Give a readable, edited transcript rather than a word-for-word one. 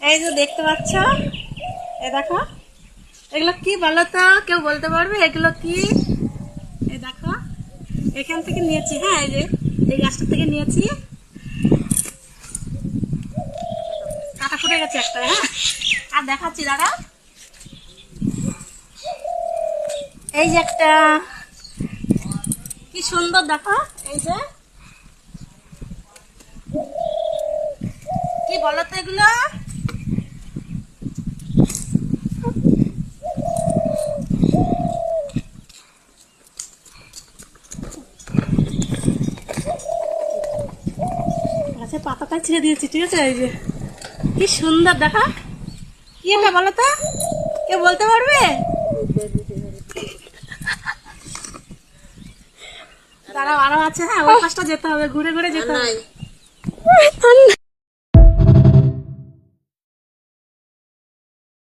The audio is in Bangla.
এই যে দেখতে পাচ্ছ, এই দেখো এগুলো কি বলো তো, কেউ বলতে পারবে এগুলো কি? এই দেখো এখান থেকে নিয়েছি, হ্যাঁ এই যে এই গাছটা থেকে নিয়েছি, কাটা ফুটে গেছে একটা, হ্যাঁ আর দেখাচ্ছি দাঁড়া। এই যে একটা কি সুন্দর দেখো, এই যে কি বলো তো এগুলো? গাছের পাতাটা ছিঁড়ে দিয়েছি, ঠিক আছে? এই যে কি সুন্দর দেখা, কি এটা বলো তো, কেউ বলতে পারবে? দাঁড়াও আরো আছে, হ্যাঁ ওই পাশটা যেতে হবে, ঘুরে ঘুরে যেতে হবে।